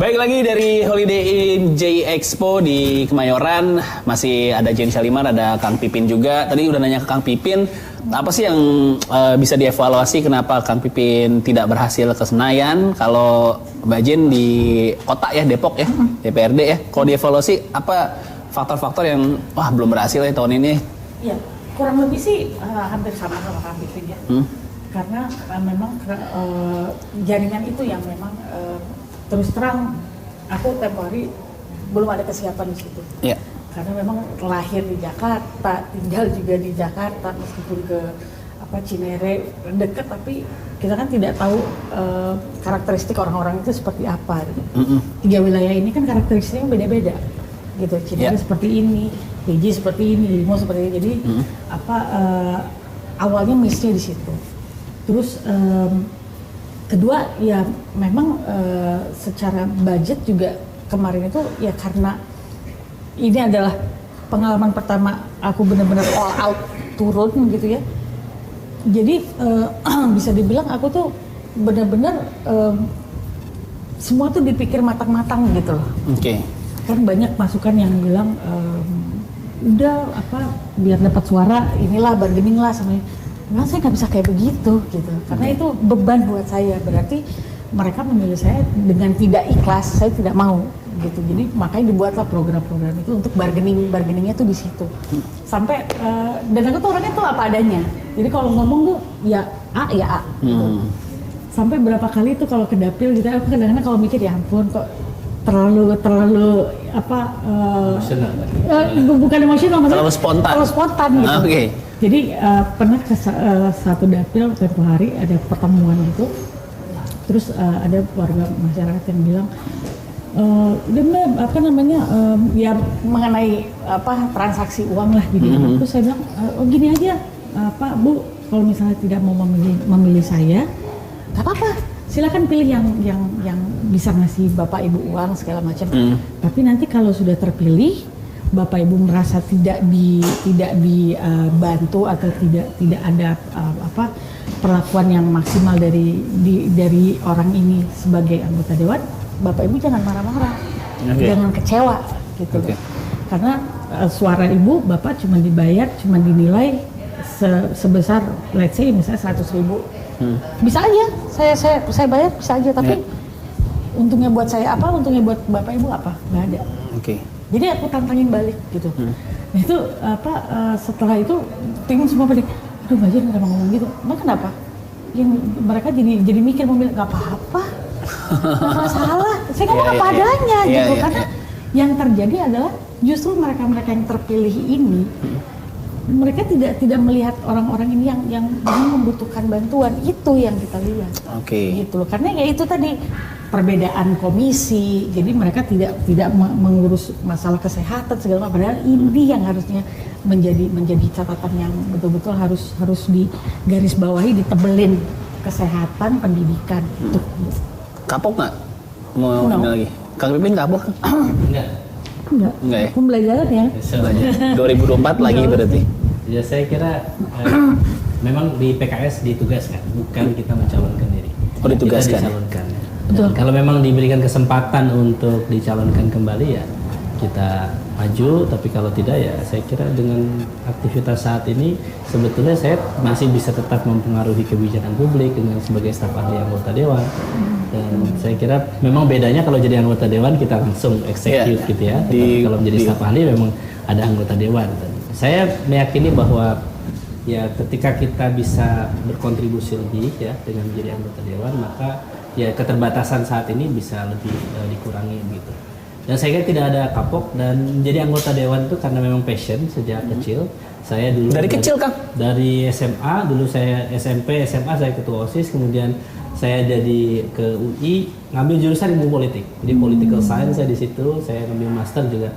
Baik lagi dari Holiday Inn J Expo di Kemayoran. Masih ada Jen Shalimar, ada Kang Pipin juga. Tadi udah nanya ke Kang Pipin, apa sih yang bisa dievaluasi kenapa Kang Pipin tidak berhasil ke Senayan? Kalau Mbak Jen di kota ya, Depok ya, DPRD ya. Kalau dievaluasi, apa faktor-faktor yang belum berhasil ya tahun ini? Ya, kurang lebih sih hampir sama Kang Pipin ya. Karena memang jaringan itu yang memang terus terang aku tempo hari belum ada kesiapan di situ. Yeah. Karena memang lahir di Jakarta, tinggal juga di Jakarta, meskipun ke Cinere dekat, tapi kita kan tidak tahu karakteristik orang-orang itu seperti apa. Tiga wilayah ini kan karakteristiknya beda-beda, gitu. Cinere seperti ini, PJ seperti ini, Limo seperti ini. Jadi awalnya miss-nya di situ. Terus kedua ya memang secara budget juga kemarin itu ya karena ini adalah pengalaman pertama aku benar-benar all out turun gitu ya. Jadi bisa dibilang aku tuh benar-benar semua tuh dipikir matang-matang gitu loh. Oke. Kan banyak masukan yang bilang udah biar dapat suara inilah bargaining lah sama. Nah, saya nggak bisa kayak begitu gitu, karena itu beban buat saya. Berarti mereka memilih saya dengan tidak ikhlas, saya tidak mau gitu. Jadi makanya dibuatlah program-program itu untuk bargainingnya tuh di situ. Sampai dan aku tuh orangnya tuh apa adanya. Jadi kalau ngomong tuh ya A. Gitu. Sampai berapa kali tuh kalau ke dapil gitu, aku kadang-kadang kalau mikir ya ampun kok terlalu bukan emosional, terlalu spontan gitu. Okay. Jadi pernah ke satu dapil tempo hari ada pertemuan gitu, terus ada warga masyarakat yang bilang ya mengenai transaksi uang lah gitu. Terus saya bilang gini aja Bu, kalau misalnya tidak mau memilih saya, nggak apa-apa, silakan pilih yang bisa ngasih Bapak Ibu uang segala macam. Tapi nanti kalau sudah terpilih, Bapak Ibu merasa tidak dibantu atau tidak ada perlakuan yang maksimal dari orang ini sebagai anggota dewan, Bapak Ibu jangan marah-marah, jangan kecewa gitu. Karena suara Ibu Bapak cuma dinilai sebesar let's say misalnya 100.000. Bisa aja saya bayar, bisa aja, tapi untungnya buat saya apa, untungnya buat Bapak Ibu apa? Nggak ada. Jadi aku tantangin balik gitu. Nah itu setelah itu tim semua pada, aduh Mbak Jen kenapa ngomong gitu? Emang kenapa? Yang mereka jadi mikir nggak apa-apa, nggak masalah. Saya ngomong apa adanya gitu. Karena yang terjadi adalah justru mereka yang terpilih ini, mereka tidak melihat orang-orang ini yang membutuhkan bantuan. Itu yang kita lihat. Gitu loh. Karena ya itu tadi perbedaan komisi, jadi mereka tidak mengurus masalah kesehatan segala macam. Padahal ini yang harusnya menjadi catatan yang betul-betul harus digarisbawahi, ditebelin, kesehatan, pendidikan. Itu. Kapok nggak? Mau lagi? Kang Pipin kapok? Enggak ya? Pembelajaran ya? 2024 lagi berarti? Ya saya kira memang di PKS ditugaskan, bukan kita mencalonkan diri. Oh ditugaskan? Kita dicalonkan. Dan kalau memang diberikan kesempatan untuk dicalonkan kembali ya kita maju, tapi kalau tidak ya saya kira dengan aktivitas saat ini sebetulnya saya masih bisa tetap mempengaruhi kebijakan publik dengan sebagai staf ahli anggota dewan. Dan saya kira memang bedanya kalau jadi anggota dewan kita langsung execute gitu ya. Tapi kalau menjadi staf ahli memang ada anggota dewan. Dan saya meyakini bahwa ya ketika kita bisa berkontribusi lebih ya dengan menjadi anggota dewan, maka ya keterbatasan saat ini bisa lebih dikurangi gitu. Dan saya kira tidak ada kapok, dan menjadi anggota dewan itu karena memang passion sejak kecil. Saya dulu dari kecil Kang? Dari SMA, dulu saya SMP, SMA saya ketua OSIS, kemudian saya jadi ke UI ngambil jurusan ilmu politik. Jadi political science saya di situ, saya ngambil master juga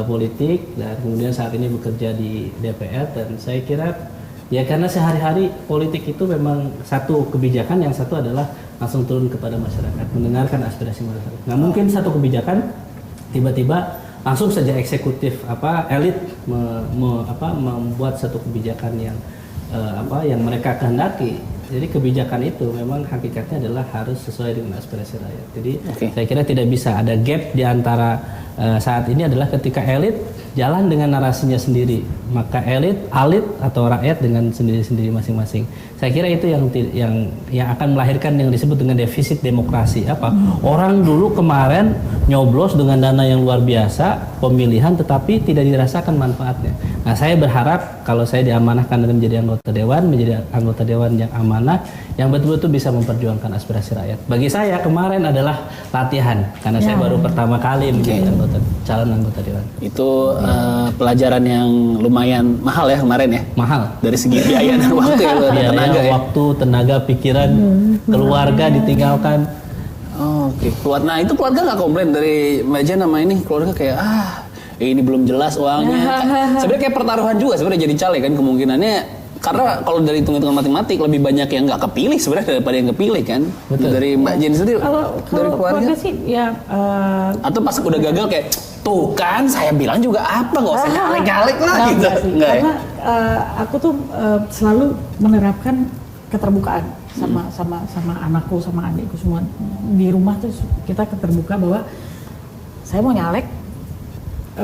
politik, dan kemudian saat ini bekerja di DPR. Dan saya kira ya karena sehari-hari politik itu memang satu kebijakan, yang satu adalah langsung turun kepada masyarakat, mendengarkan aspirasi masyarakat. Nggak mungkin satu kebijakan tiba-tiba langsung saja eksekutif elit membuat satu kebijakan yang yang mereka kehendaki. Jadi kebijakan itu memang hakikatnya adalah harus sesuai dengan aspirasi rakyat. Jadi Oke. saya kira tidak bisa ada gap di antara saat ini adalah ketika elit jalan dengan narasinya sendiri, maka elit atau rakyat dengan sendiri-sendiri masing-masing. Saya kira itu yang akan melahirkan yang disebut dengan defisit demokrasi. Apa? Orang dulu kemarin nyoblos dengan dana yang luar biasa pemilihan, tetapi tidak dirasakan manfaatnya. Nah, saya berharap kalau saya diamanahkan dan menjadi anggota dewan yang amanah, yang betul-betul bisa memperjuangkan aspirasi rakyat. Bagi saya kemarin adalah latihan, karena saya baru pertama kali menjadi calon anggota dewan. Itu pelajaran yang lumayan mahal ya kemarin ya. Mahal. Dari segi biaya dan waktu ya, dan Iya, tenaga ya. waktu, tenaga, pikiran, keluarga ditinggalkan. Oh, oke. Nah itu keluarga nggak komplain dari Mbak Jen sama ini keluarga kayak ini belum jelas uangnya. Sebenarnya kayak pertaruhan juga sebenarnya jadi caleg kan kemungkinannya. Karena kalau dari hitung-hitungan matematik lebih banyak yang nggak kepilih sebenarnya daripada yang kepilih kan. Betul. Dari Mbak Jen sendiri Kalau dari keluarga sih ya atau pas udah gagal kayak tuh kan saya bilang juga apa nggak usah nyalek-nyalek lah gitu. enggak sih. Enggak ya? Karena aku tuh selalu menerapkan keterbukaan sama anakku, sama adikku semua di rumah tuh kita keterbuka bahwa saya mau nyalek.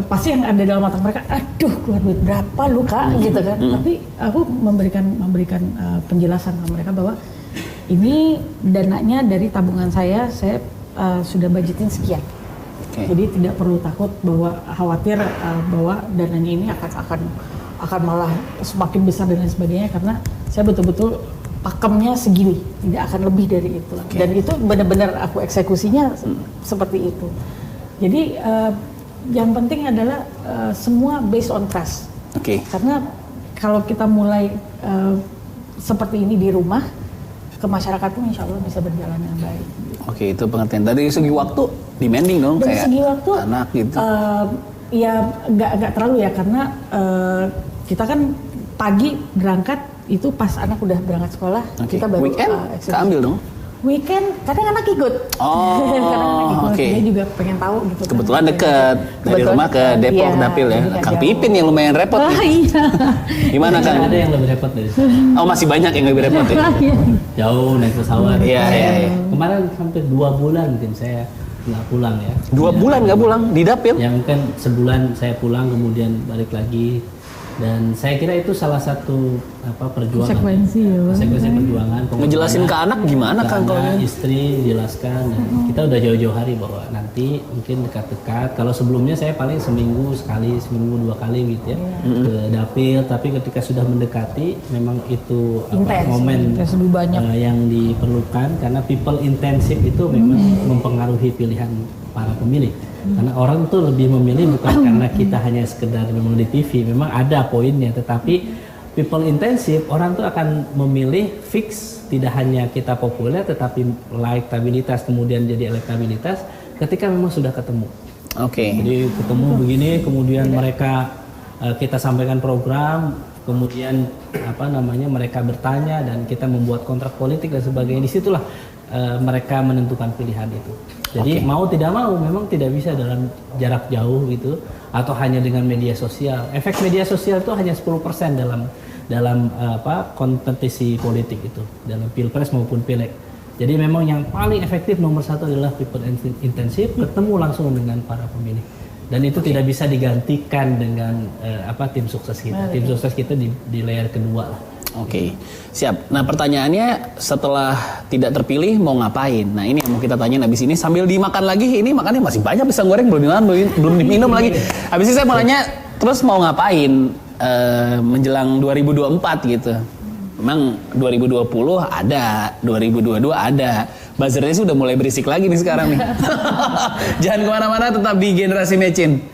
Pasti yang ada dalam mata mereka, aduh keluar duit berapa lu kak, gitu kan. Tapi aku memberikan penjelasan ke mereka bahwa ini dananya dari tabungan saya sudah budgetin sekian. Okay. Jadi tidak perlu takut bahwa khawatir bahwa dananya ini akan malah semakin besar dan lain sebagainya, karena saya betul-betul pakemnya segini, tidak akan lebih dari itu. Okay. Dan itu benar-benar aku eksekusinya seperti itu. Jadi yang penting adalah semua based on trust. Oke. Karena kalau kita mulai seperti ini di rumah, ke masyarakat pun insya Allah bisa berjalan dengan baik. Oke, itu pengertian. Dari segi waktu demanding dong Dari kayak segi waktu, anak gitu. Ya nggak terlalu ya, karena kita kan pagi berangkat itu pas anak udah berangkat sekolah, Oke. kita baru Weekend eksekusi. keambil dong. Weekend kadang anak ikut. Oh, Kadang anak ikut. oke. Dia juga pengen tahu gitu. Kebetulan kan. deket dari Kebetulan rumah ke dekat, Depok iya, Dapil ya. jadi nggak Kang jauh. Pipin yang lumayan repot. Oh nih. iya. Gimana Kang? Ada yang lebih repot dari saya. Oh masih banyak yang lebih repot ya. Iya. Jauh naik pesawat. Iya, iya, iya. Kemarin hampir 2 bulan mungkin saya nggak pulang ya. 2 bulan nggak pulang di Dapil? Yang kan sebulan saya pulang kemudian balik lagi, dan saya kira itu salah satu perjuangan. Konsekuensi ya, Bang. Konsekuensi perjuangan. Ngejelasin ke anak gimana Ke Kang kalau anak, ini? istri dijelaskan. Dan kita udah jauh-jauh hari bahwa nanti mungkin dekat-dekat. Kalau sebelumnya saya paling seminggu sekali, seminggu 2 kali gitu ya ke Dapil. Tapi ketika sudah mendekati, memang itu Intens, momen intens, lebih banyak. yang diperlukan, karena people intensive itu memang mempengaruhi pilihan para pemilih. Karena orang tuh lebih memilih bukan karena kita hanya sekedar memang di TV, memang ada poinnya, tetapi people intensive orang tuh akan memilih fix, tidak hanya kita populer tetapi elektabilitas kemudian jadi elektabilitas ketika memang sudah ketemu. Oke. Jadi ketemu begini, kemudian mereka kita sampaikan program, kemudian mereka bertanya dan kita membuat kontrak politik dan sebagainya. Disitulah mereka menentukan pilihan itu. Jadi mau tidak mau memang tidak bisa dalam jarak jauh gitu, atau hanya dengan media sosial. Efek media sosial itu hanya 10% dalam kompetisi politik itu, dalam pilpres maupun pileg. Jadi memang yang paling efektif nomor 1 adalah people intensif, ketemu langsung dengan para pemilih. Dan itu tidak bisa digantikan dengan tim sukses kita. Tim sukses kita di layer kedua lah. Oke, siap. Nah pertanyaannya setelah tidak terpilih mau ngapain? Nah ini yang mau kita tanya habis ini sambil dimakan lagi. Ini makannya masih banyak pisang goreng belum diminum lagi. Habis ini saya mau nanya terus mau ngapain menjelang 2024 gitu? Memang 2020 ada, 2022 ada. Buzzernya sih udah mulai berisik lagi nih sekarang nih. Jangan kemana-mana, tetap di Generasi Mecin.